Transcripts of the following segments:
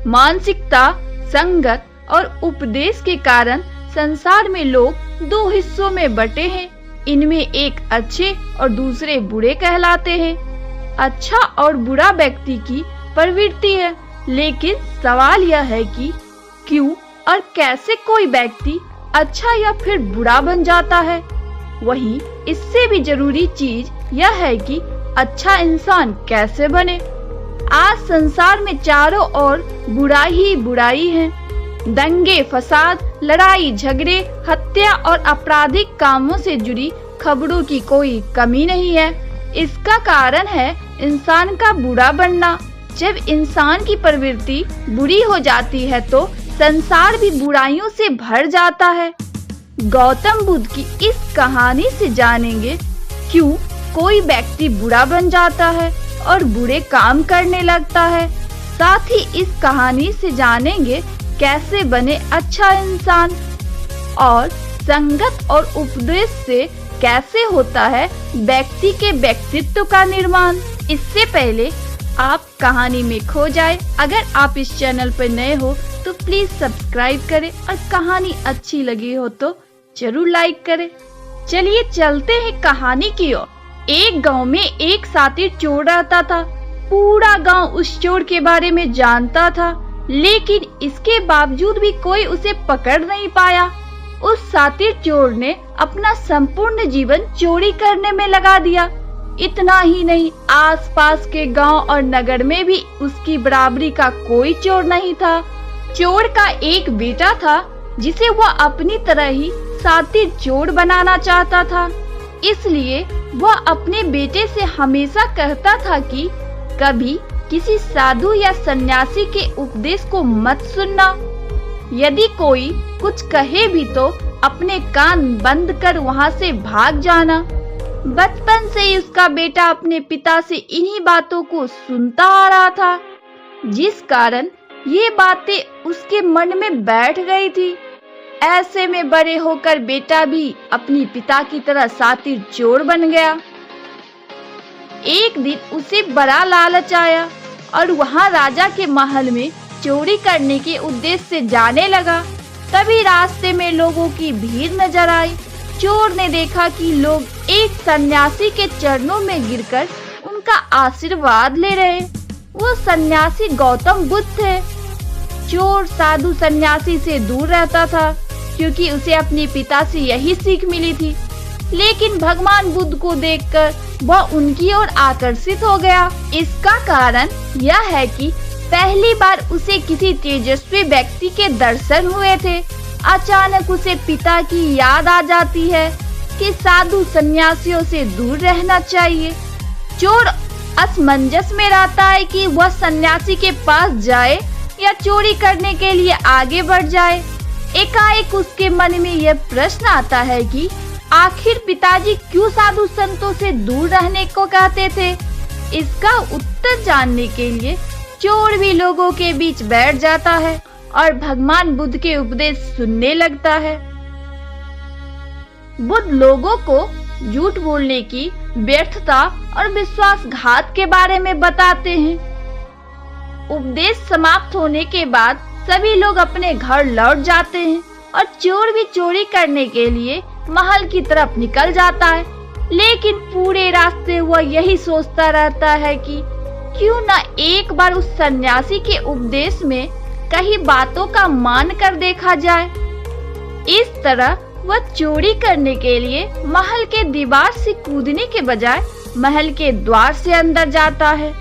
मानसिकता, संगत और उपदेश के कारण संसार में लोग दो हिस्सों में बटे हैं। इनमें एक अच्छे और दूसरे बुरे कहलाते हैं। अच्छा और बुरा व्यक्ति की प्रवृत्ति है, लेकिन सवाल यह है कि क्यों और कैसे कोई व्यक्ति अच्छा या फिर बुरा बन जाता है। वहीं इससे भी जरूरी चीज यह है कि अच्छा इंसान कैसे बने। आज संसार में चारों ओर बुराई ही बुराई है। दंगे, फसाद, लड़ाई झगड़े, हत्या और आपराधिक कामों से जुड़ी खबरों की कोई कमी नहीं है। इसका कारण है इंसान का बुरा बनना। जब इंसान की प्रवृत्ति बुरी हो जाती है तो संसार भी बुराइयों से भर जाता है। गौतम बुद्ध की इस कहानी से जानेंगे क्यों कोई व्यक्ति बुरा बन जाता है और बुरे काम करने लगता है। साथ ही इस कहानी से जानेंगे कैसे बने अच्छा इंसान और संगत और उपदेश से कैसे होता है व्यक्ति के व्यक्तित्व का निर्माण। इससे पहले आप कहानी में खो जाए, अगर आप इस चैनल पर नए हो तो प्लीज सब्सक्राइब करें और कहानी अच्छी लगी हो तो जरूर लाइक करें। चलिए चलते हैं कहानी की ओर। एक गांव में एक शातिर चोर रहता था। पूरा गांव उस चोर के बारे में जानता था, लेकिन इसके बावजूद भी कोई उसे पकड़ नहीं पाया। उस शातिर चोर ने अपना संपूर्ण जीवन चोरी करने में लगा दिया। इतना ही नहीं, आसपास के गांव और नगर में भी उसकी बराबरी का कोई चोर नहीं था। चोर का एक बेटा था जिसे वह अपनी तरह ही शातिर चोर बनाना चाहता था। इसलिए वह अपने बेटे से हमेशा कहता था कि कभी किसी साधु या सन्यासी के उपदेश को मत सुनना। यदि कोई कुछ कहे भी तो अपने कान बंद कर वहाँ से भाग जाना। बचपन से ही उसका बेटा अपने पिता से इन्हीं बातों को सुनता आ रहा था, जिस कारण ये बातें उसके मन में बैठ गई थी। ऐसे में बड़े होकर बेटा भी अपनी पिता की तरह शातिर चोर बन गया। एक दिन उसे बड़ा लालच आया और वहाँ राजा के महल में चोरी करने के उद्देश्य से जाने लगा। तभी रास्ते में लोगों की भीड़ नजर आई। चोर ने देखा कि लोग एक सन्यासी के चरणों में गिरकर उनका आशीर्वाद ले रहे। वो सन्यासी गौतम बुद्ध थे। चोर साधु सन्यासी से दूर रहता था क्योंकि उसे अपने पिता से यही सीख मिली थी, लेकिन भगवान बुद्ध को देखकर वह उनकी ओर आकर्षित हो गया। इसका कारण यह है कि पहली बार उसे किसी तेजस्वी व्यक्ति के दर्शन हुए थे। अचानक उसे पिता की याद आ जाती है कि साधु सन्यासियों से दूर रहना चाहिए। चोर असमंजस में रहता है कि वह सन्यासी के पास जाए या चोरी करने के लिए आगे बढ़ जाए। एकाएक उसके मन में यह प्रश्न आता है कि आखिर पिताजी क्यों साधु संतों से दूर रहने को कहते थे। इसका उत्तर जानने के लिए चोर भी लोगों के बीच बैठ जाता है और भगवान बुद्ध के उपदेश सुनने लगता है। बुद्ध लोगों को झूठ बोलने की व्यर्थता और विश्वासघात के बारे में बताते हैं। उपदेश समाप्त होने के बाद सभी लोग अपने घर लौट जाते हैं और चोर भी चोरी करने के लिए महल की तरफ निकल जाता है। लेकिन पूरे रास्ते वह यही सोचता रहता है कि क्यों न एक बार उस सन्यासी के उपदेश में कई बातों का मान कर देखा जाए। इस तरह वह चोरी करने के लिए महल के दीवार से कूदने के बजाय महल के द्वार से अंदर जाता है।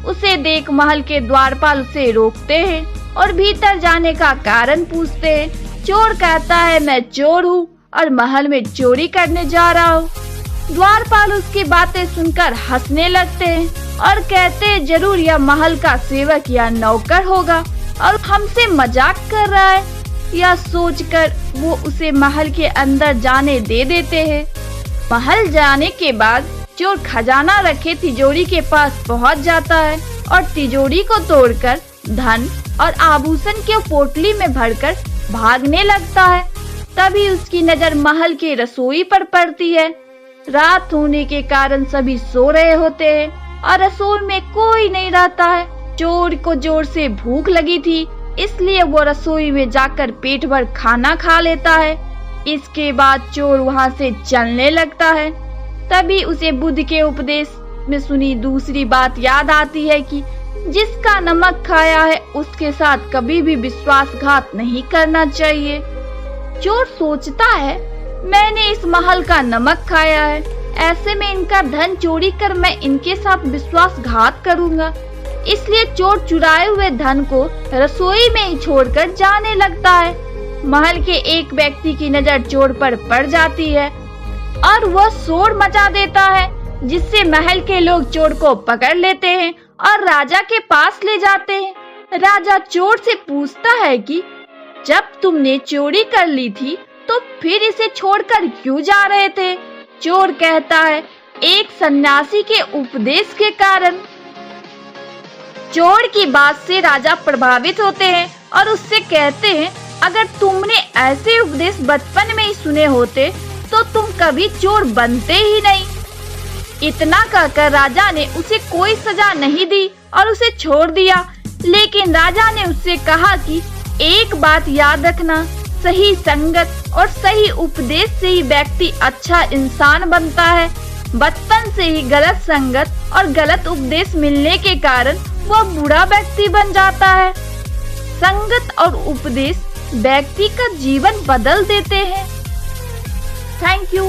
उसे देख महल के द्वारपाल उसे रोकते हैं और भीतर जाने का कारण पूछते हैं। चोर कहता है, मैं चोर हूँ और महल में चोरी करने जा रहा हूँ। द्वारपाल उसकी बातें सुनकर हंसने लगते हैं और कहते हैं, जरूर यह महल का सेवक या नौकर होगा और हमसे मजाक कर रहा है। यह सोचकर वो उसे महल के अंदर जाने दे देते हैं। महल जाने के बाद चोर खजाना रखे तिजोरी के पास पहुंच जाता है और तिजोरी को तोड़कर धन और आभूषण के पोटली में भरकर भागने लगता है। तभी उसकी नजर महल के रसोई पर पड़ती है। रात होने के कारण सभी सो रहे होते हैं और रसोई में कोई नहीं रहता है। चोर को जोर से भूख लगी थी, इसलिए वो रसोई में जाकर पेट भर खाना खा लेता है। इसके बाद चोर वहाँ से चलने लगता है। तभी उसे बुद्ध के उपदेश में सुनी दूसरी बात याद आती है कि जिसका नमक खाया है उसके साथ कभी भी विश्वासघात नहीं करना चाहिए। चोर सोचता है, मैंने इस महल का नमक खाया है, ऐसे में इनका धन चोरी कर मैं इनके साथ विश्वासघात करूंगा। इसलिए चोर चुराए हुए धन को रसोई में ही छोड़कर जाने लगता है। महल के एक व्यक्ति की नजर चोर पर पड़ जाती है और वह शोर मचा देता है, जिससे महल के लोग चोर को पकड़ लेते हैं और राजा के पास ले जाते हैं। राजा चोर से पूछता है कि जब तुमने चोरी कर ली थी तो फिर इसे छोड़कर क्यों जा रहे थे? चोर कहता है, एक सन्यासी के उपदेश के कारण। चोर की बात से राजा प्रभावित होते हैं और उससे कहते हैं, अगर तुमने ऐसे उपदेश बचपन में ही सुने होते तो तुम कभी चोर बनते ही नहीं। इतना कहकर राजा ने उसे कोई सजा नहीं दी और उसे छोड़ दिया। लेकिन राजा ने उससे कहा कि एक बात याद रखना, सही संगत और सही उपदेश से ही व्यक्ति अच्छा इंसान बनता है। बचपन से ही गलत संगत और गलत उपदेश मिलने के कारण वह बुरा व्यक्ति बन जाता है। संगत और उपदेश व्यक्ति का जीवन बदल देते हैं। Thank you.